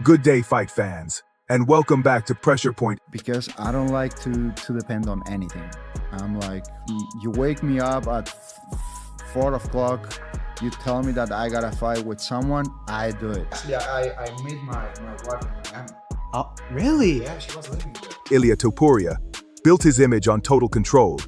Good day, fight fans, and welcome back to Pressure Point. Because I don't like to depend on anything. I'm like, you wake me up at 4 o'clock, you tell me that I gotta fight with someone, I do it. Yeah, I met my wife in Miami. Oh, really? Yeah, she was living there. Ilia Topuria built his image on total control.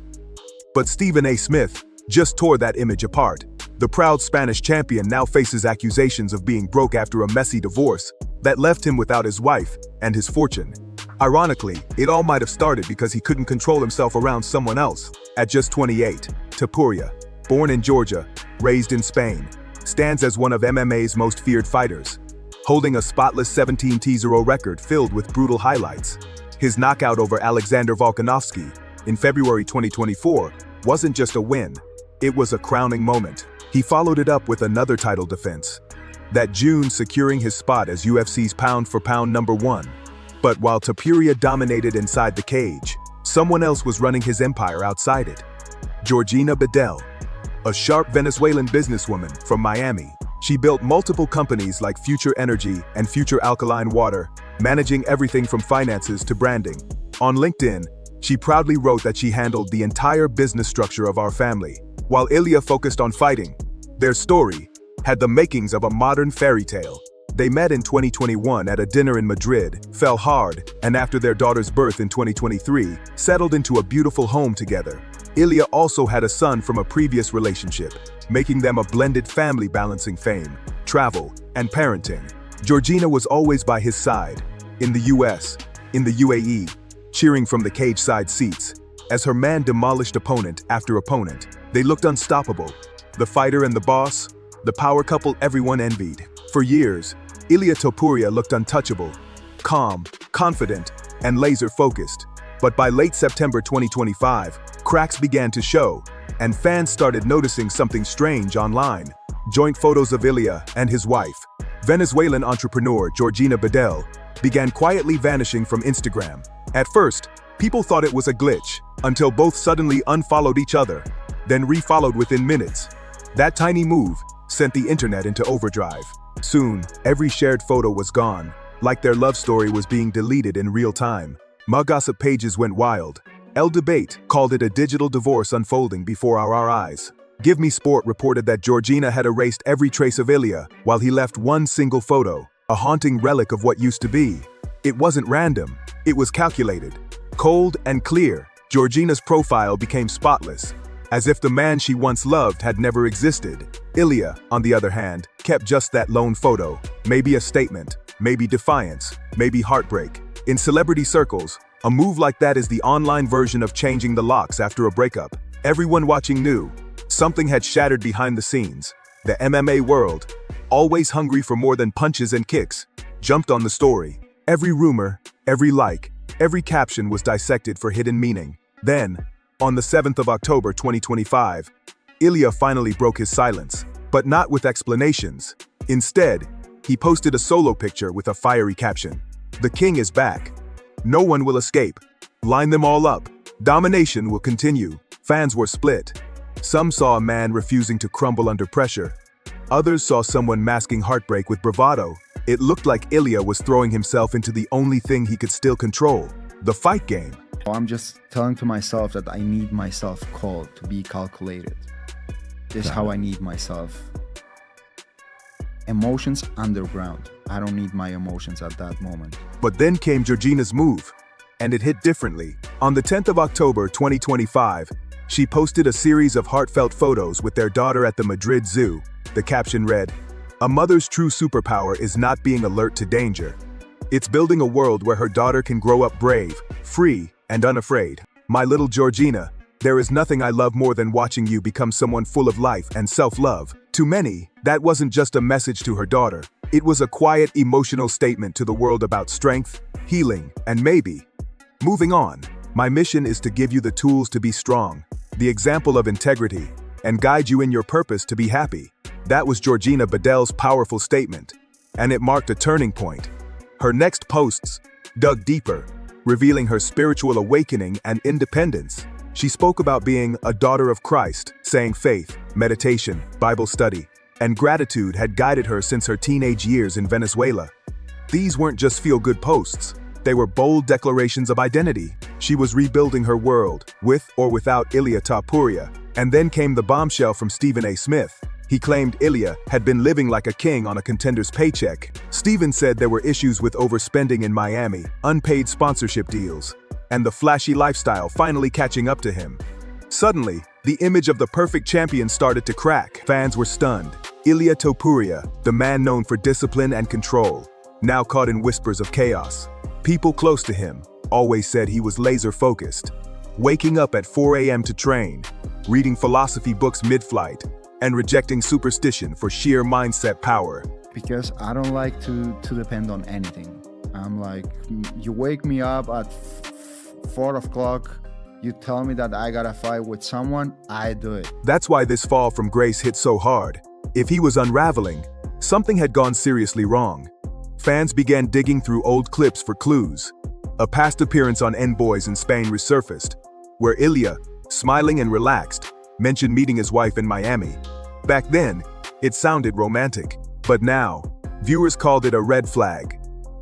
But Stephen A. Smith just tore that image apart. The proud Spanish champion now faces accusations of being broke after a messy divorce that left him without his wife and his fortune. Ironically, it all might have started because he couldn't control himself around someone else. At just 28, Topuria, born in Georgia, raised in Spain, stands as one of MMA's most feared fighters, holding a spotless 17-0 record filled with brutal highlights. His knockout over Alexander Volkanovski in February 2024 wasn't just a win, it was a crowning moment. He followed it up with another title defense, that June securing his spot as UFC's pound-for-pound #1. But while Topuria dominated inside the cage, someone else was running his empire outside it. Georgina Bedell, a sharp Venezuelan businesswoman from Miami. She built multiple companies like Future Energy and Future Alkaline Water, managing everything from finances to branding. On LinkedIn, she proudly wrote that she handled the entire business structure of our family, while Ilia focused on fighting. Their story had the makings of a modern fairy tale. They met in 2021 at a dinner in Madrid, fell hard, and after their daughter's birth in 2023, settled into a beautiful home together. Ilia also had a son from a previous relationship, making them a blended family balancing fame, travel, and parenting. Georgina was always by his side, in the US, in the UAE, cheering from the cage-side seats. As her man demolished opponent after opponent, they looked unstoppable. The fighter and the boss, the power couple everyone envied. For years, Ilia Topuria looked untouchable, calm, confident, and laser-focused. But by late September 2025, cracks began to show, and fans started noticing something strange online. Joint photos of Ilia and his wife, Venezuelan entrepreneur Georgina Bedell, began quietly vanishing from Instagram. At first, people thought it was a glitch, until both suddenly unfollowed each other, then refollowed within minutes. That tiny move sent the internet into overdrive. Soon, every shared photo was gone, like their love story was being deleted in real time. Gossip pages went wild. El Debate called it a digital divorce unfolding before our eyes. Give Me Sport reported that Georgina had erased every trace of Ilia while he left one single photo, a haunting relic of what used to be. It wasn't random, it was calculated. Cold and clear, Georgina's profile became spotless, as if the man she once loved had never existed. Ilia, on the other hand, kept just that lone photo, maybe a statement, maybe defiance, maybe heartbreak. In celebrity circles, a move like that is the online version of changing the locks after a breakup. Everyone watching knew something had shattered behind the scenes. The MMA world, always hungry for more than punches and kicks, jumped on the story. Every rumor, every like, every caption was dissected for hidden meaning. Then, on the 7th of October 2025, Ilia finally broke his silence, but not with explanations. Instead, he posted a solo picture with a fiery caption. "The king is back. No one will escape. Line them all up. Domination will continue." Fans were split. Some saw a man refusing to crumble under pressure. Others saw someone masking heartbreak with bravado. It looked like Ilia was throwing himself into the only thing he could still control, the fight game. I'm just telling to myself that I need myself cold to be calculated. This is how I need myself. Emotions underground. I don't need my emotions at that moment. But then came Georgina's move, and it hit differently. On the 10th of October 2025, she posted a series of heartfelt photos with their daughter at the Madrid Zoo. The caption read, "A mother's true superpower is not being alert to danger. It's building a world where her daughter can grow up brave, free, and unafraid. My little Georgina, there is nothing I love more than watching you become someone full of life and self-love." To many, that wasn't just a message to her daughter. It was a quiet, emotional statement to the world about strength, healing, and maybe moving on. "My mission is to give you the tools to be strong, the example of integrity, and guide you in your purpose to be happy." That was Georgina Bedell's powerful statement, and it marked a turning point. Her next posts dug deeper, revealing her spiritual awakening and independence. She spoke about being a daughter of Christ, saying faith, meditation, Bible study, and gratitude had guided her since her teenage years in Venezuela. These weren't just feel-good posts. They were bold declarations of identity. She was rebuilding her world, with or without Ilia Topuria. And then came the bombshell from Stephen A. Smith. He claimed Ilia had been living like a king on a contender's paycheck. Stephen said there were issues with overspending in Miami, unpaid sponsorship deals, and the flashy lifestyle finally catching up to him. Suddenly, the image of the perfect champion started to crack. Fans were stunned. Ilia Topuria, the man known for discipline and control, now caught in whispers of chaos. People close to him always said he was laser-focused, waking up at 4 a.m. to train, reading philosophy books mid-flight, and rejecting superstition for sheer mindset power. Because I don't like to depend on anything. I'm like, you wake me up at 4 o'clock, you tell me that I gotta fight with someone, I do it. That's why this fall from grace hit so hard. If he was unraveling, something had gone seriously wrong. Fans began digging through old clips for clues. A past appearance on N Boys in Spain resurfaced, where Ilia, smiling and relaxed, mentioned meeting his wife in Miami. Back then, it sounded romantic, but now, viewers called it a red flag.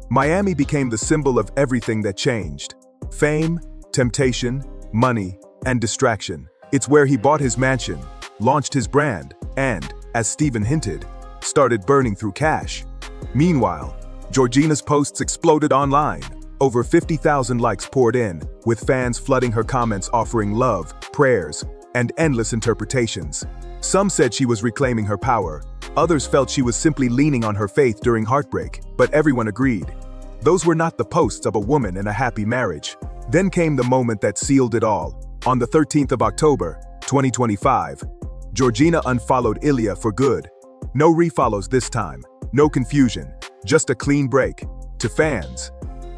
Miami became the symbol of everything that changed. Fame, temptation, money, and distraction. It's where he bought his mansion, launched his brand, and, as Stephen hinted, started burning through cash. Meanwhile, Georgina's posts exploded online. Over 50,000 likes poured in, with fans flooding her comments offering love, prayers, and endless interpretations. Some said she was reclaiming her power. Others felt she was simply leaning on her faith during heartbreak, but everyone agreed. Those were not the posts of a woman in a happy marriage. Then came the moment that sealed it all. On the 13th of October, 2025, Georgina unfollowed Ilia for good. No refollows this time, no confusion, just a clean break. To fans,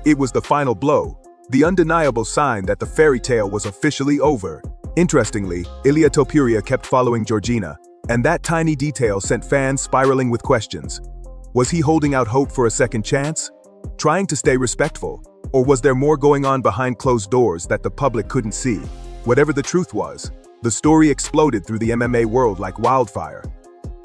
it was the final blow, the undeniable sign that the fairy tale was officially over. Interestingly, Ilia Topuria kept following Georgina, and that tiny detail sent fans spiraling with questions. Was he holding out hope for a second chance? Trying to stay respectful? Or was there more going on behind closed doors that the public couldn't see? Whatever the truth was, the story exploded through the MMA world like wildfire.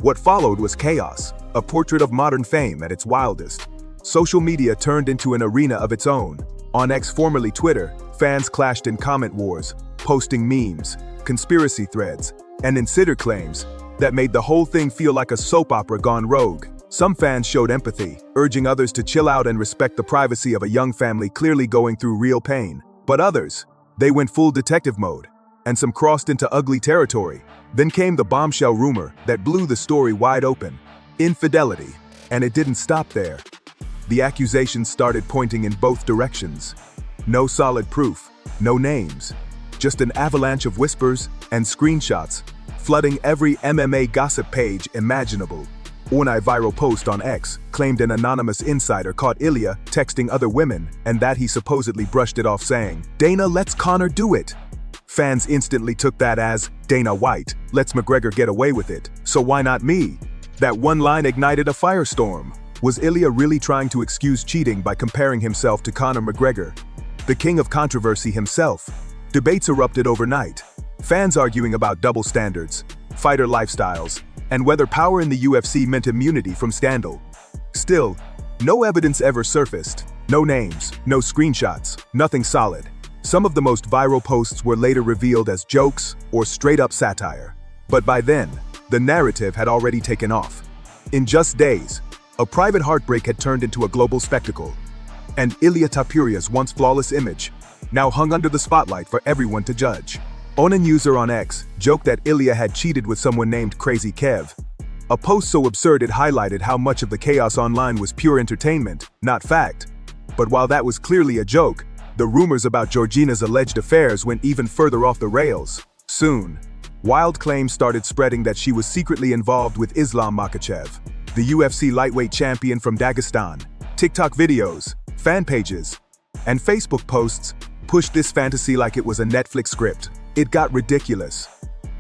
What followed was chaos, a portrait of modern fame at its wildest. Social media turned into an arena of its own. On X, formerly Twitter, fans clashed in comment wars, posting memes, conspiracy threads, and insider claims that made the whole thing feel like a soap opera gone rogue. Some fans showed empathy, urging others to chill out and respect the privacy of a young family clearly going through real pain. But others, they went full detective mode, and some crossed into ugly territory. Then came the bombshell rumor that blew the story wide open: infidelity. And it didn't stop there. The accusations started pointing in both directions. No solid proof, no names, just an avalanche of whispers and screenshots, flooding every MMA gossip page imaginable. One viral post on X claimed an anonymous insider caught Ilia texting other women and that he supposedly brushed it off saying, "Dana lets Conor do it." Fans instantly took that as, Dana White lets McGregor get away with it, so why not me? That one line ignited a firestorm. Was Ilia really trying to excuse cheating by comparing himself to Conor McGregor, the king of controversy himself? Debates erupted overnight. Fans arguing about double standards, fighter lifestyles, and whether power in the UFC meant immunity from scandal. Still, no evidence ever surfaced. No names, no screenshots, nothing solid. Some of the most viral posts were later revealed as jokes or straight-up satire. But by then, the narrative had already taken off. In just days, a private heartbreak had turned into a global spectacle. And Ilia Topuria's once flawless image now hung under the spotlight for everyone to judge. Onan user on X joked that Ilia had cheated with someone named Crazy Kev. A post so absurd it highlighted how much of the chaos online was pure entertainment, not fact. But while that was clearly a joke, the rumors about Georgina's alleged affairs went even further off the rails. Soon, wild claims started spreading that she was secretly involved with Islam Makhachev, the UFC lightweight champion from Dagestan. TikTok videos, fan pages, and Facebook posts pushed this fantasy like it was a Netflix script. It got ridiculous.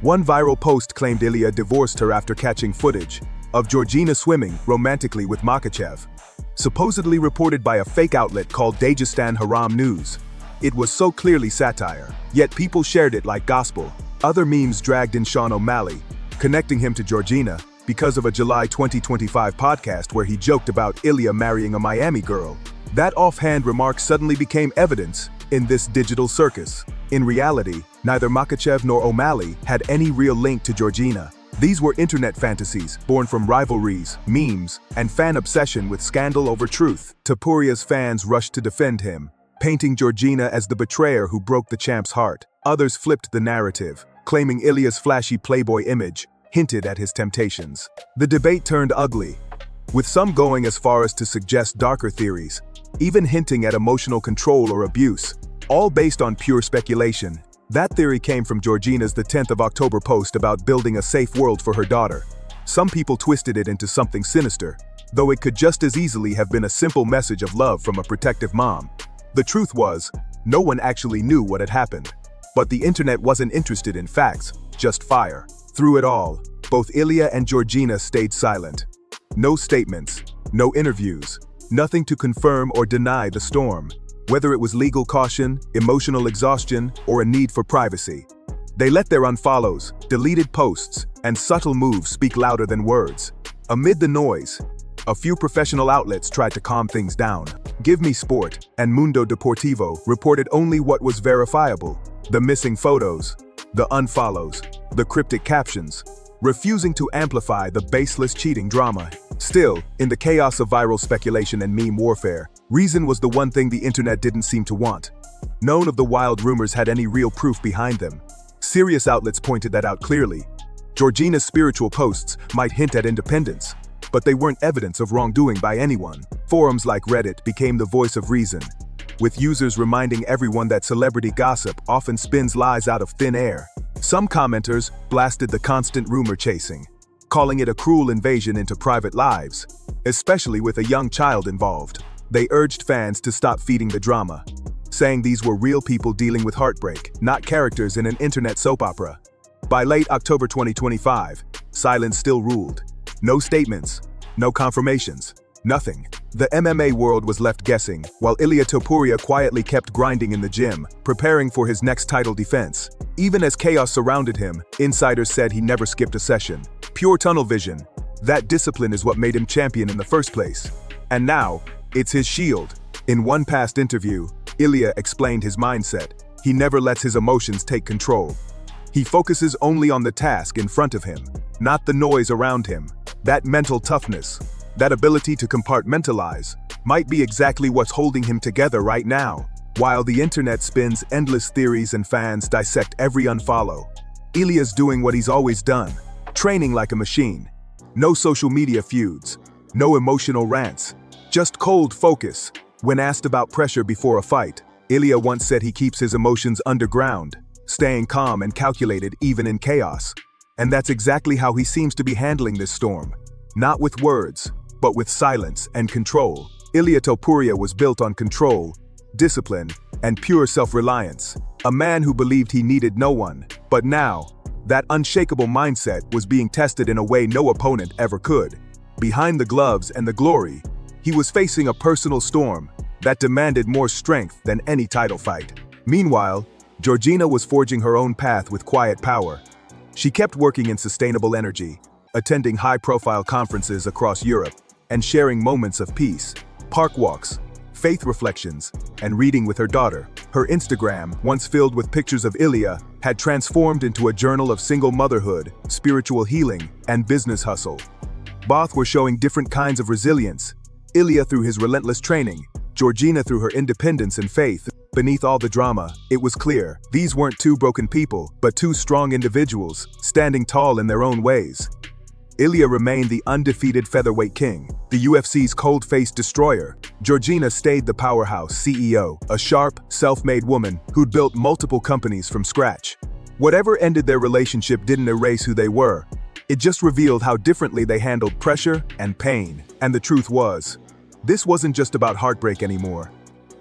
One viral post claimed Ilia divorced her after catching footage of Georgina swimming romantically with Makhachev, supposedly reported by a fake outlet called Dagestan Haram News. It was so clearly satire, yet people shared it like gospel. Other memes dragged in Sean O'Malley, connecting him to Georgina, because of a July 2025 podcast where he joked about Ilia marrying a Miami girl. That offhand remark suddenly became evidence in this digital circus. In reality, neither Makhachev nor O'Malley had any real link to Georgina. These were internet fantasies born from rivalries, memes, and fan obsession with scandal over truth. Topuria's fans rushed to defend him, painting Georgina as the betrayer who broke the champ's heart. Others flipped the narrative, claiming Ilia's flashy playboy image hinted at his temptations. The debate turned ugly, with some going as far as to suggest darker theories, even hinting at emotional control or abuse, all based on pure speculation. That theory came from Georgina's the 10th of October post about building a safe world for her daughter. Some people twisted it into something sinister, though it could just as easily have been a simple message of love from a protective mom. The truth was, no one actually knew what had happened. But the internet wasn't interested in facts, just fire. Through it all, both Ilia and Georgina stayed silent. No statements, no interviews, nothing to confirm or deny the storm. Whether it was legal caution, emotional exhaustion, or a need for privacy. They let their unfollows, deleted posts, and subtle moves speak louder than words. Amid the noise, a few professional outlets tried to calm things down. Give Me Sport and Mundo Deportivo reported only what was verifiable: the missing photos, the unfollows, the cryptic captions, refusing to amplify the baseless cheating drama. Still, in the chaos of viral speculation and meme warfare, reason was the one thing the internet didn't seem to want. None of the wild rumors had any real proof behind them. Serious outlets pointed that out clearly. Georgina's spiritual posts might hint at independence, but they weren't evidence of wrongdoing by anyone. Forums like Reddit became the voice of reason, with users reminding everyone that celebrity gossip often spins lies out of thin air. Some commenters blasted the constant rumor chasing, calling it a cruel invasion into private lives, especially with a young child involved. They urged fans to stop feeding the drama, saying these were real people dealing with heartbreak, not characters in an internet soap opera. By late October 2025, silence still ruled. No statements, no confirmations, nothing. The MMA world was left guessing, while Ilia Topuria quietly kept grinding in the gym, preparing for his next title defense. Even as chaos surrounded him, insiders said he never skipped a session. Pure tunnel vision. That discipline is what made him champion in the first place. And now, it's his shield. In one past interview, Ilia explained his mindset. He never lets his emotions take control. He focuses only on the task in front of him, not the noise around him. That mental toughness, that ability to compartmentalize, might be exactly what's holding him together right now. While the internet spins endless theories and fans dissect every unfollow, Ilia's doing what he's always done, training like a machine. No social media feuds, no emotional rants, just cold focus. When asked about pressure before a fight, Ilia once said he keeps his emotions underground, staying calm and calculated even in chaos. And that's exactly how he seems to be handling this storm. Not with words, but with silence and control. Ilia Topuria was built on control, discipline, and pure self-reliance. A man who believed he needed no one. But now, that unshakable mindset was being tested in a way no opponent ever could. Behind the gloves and the glory, he was facing a personal storm that demanded more strength than any title fight. Meanwhile, Georgina was forging her own path with quiet power. She kept working in sustainable energy, attending high-profile conferences across Europe, and sharing moments of peace, park walks, faith reflections, and reading with her daughter. Her Instagram, once filled with pictures of Ilia, had transformed into a journal of single motherhood, spiritual healing, and business hustle. Both were showing different kinds of resilience. Ilia through his relentless training, Georgina through her independence and faith. Beneath all the drama, it was clear, these weren't two broken people, but two strong individuals, standing tall in their own ways. Ilia remained the undefeated featherweight king, the UFC's cold-faced destroyer. Georgina stayed the powerhouse CEO, a sharp, self-made woman who'd built multiple companies from scratch. Whatever ended their relationship didn't erase who they were. It just revealed how differently they handled pressure and pain. And the truth was, this wasn't just about heartbreak anymore.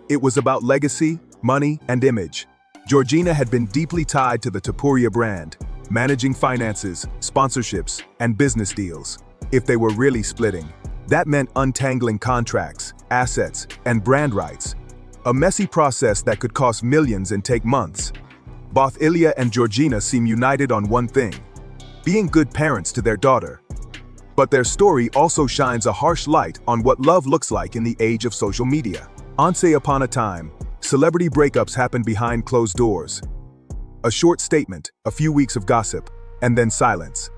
It was about legacy, money, and image. Georgina had been deeply tied to the Topuria brand, managing finances, sponsorships, and business deals. If they were really splitting, that meant untangling contracts, assets, and brand rights. A messy process that could cost millions and take months. Both Ilia and Georgina seem united on one thing: being good parents to their daughter. But their story also shines a harsh light on what love looks like in the age of social media. Once upon a time, celebrity breakups happened behind closed doors. A short statement, a few weeks of gossip, and then silence.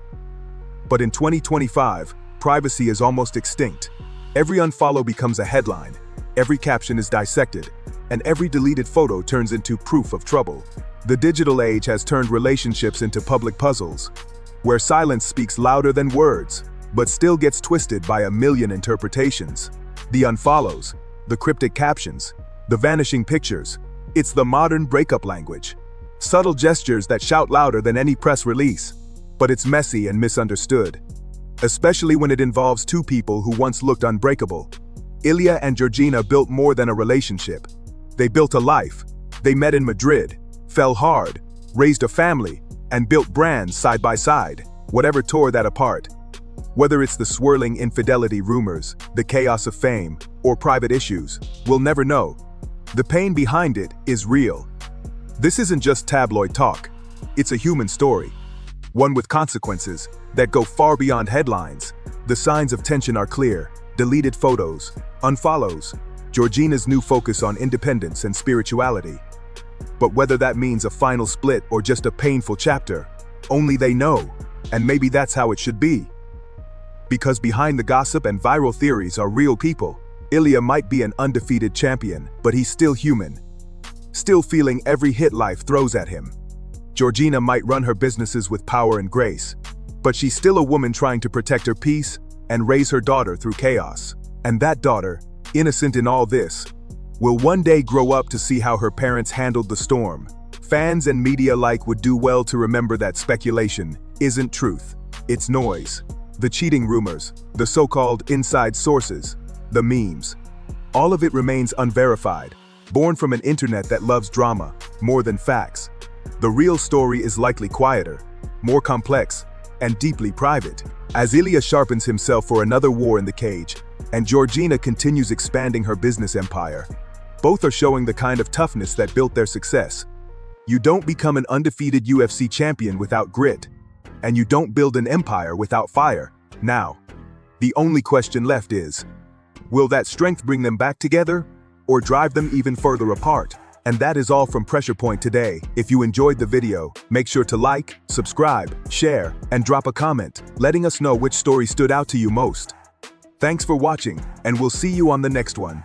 But in 2025, privacy is almost extinct. Every unfollow becomes a headline, every caption is dissected, and every deleted photo turns into proof of trouble. The digital age has turned relationships into public puzzles, where silence speaks louder than words, but still gets twisted by a million interpretations. The unfollows, the cryptic captions, the vanishing pictures, it's the modern breakup language. Subtle gestures that shout louder than any press release, but it's messy and misunderstood. Especially when it involves two people who once looked unbreakable. Ilia and Georgina built more than a relationship. They built a life. They met in Madrid, fell hard, raised a family, and built brands side by side. Whatever tore that apart. Whether it's the swirling infidelity rumors, the chaos of fame, or private issues, we'll never know. The pain behind it is real. This isn't just tabloid talk. It's a human story. One with consequences that go far beyond headlines. The signs of tension are clear. Deleted photos, unfollows, Georgina's new focus on independence and spirituality. But whether that means a final split or just a painful chapter, only they know, and maybe that's how it should be. Because behind the gossip and viral theories are real people. Ilia might be an undefeated champion, but he's still human. Still feeling every hit life throws at him. Georgina might run her businesses with power and grace, but she's still a woman trying to protect her peace and raise her daughter through chaos. And that daughter, innocent in all this, will one day grow up to see how her parents handled the storm. Fans and media alike would do well to remember that speculation isn't truth, it's noise. The cheating rumors, the so-called inside sources, the memes. All of it remains unverified, born from an internet that loves drama more than facts. The real story is likely quieter, more complex, and deeply private. As Ilia sharpens himself for another war in the cage, and Georgina continues expanding her business empire, both are showing the kind of toughness that built their success. You don't become an undefeated UFC champion without grit, and you don't build an empire without fire. Now, the only question left is, will that strength bring them back together, or drive them even further apart? And that is all from Pressure Point today. If you enjoyed the video, make sure to like, subscribe, share, and drop a comment, letting us know which story stood out to you most. Thanks for watching, and we'll see you on the next one.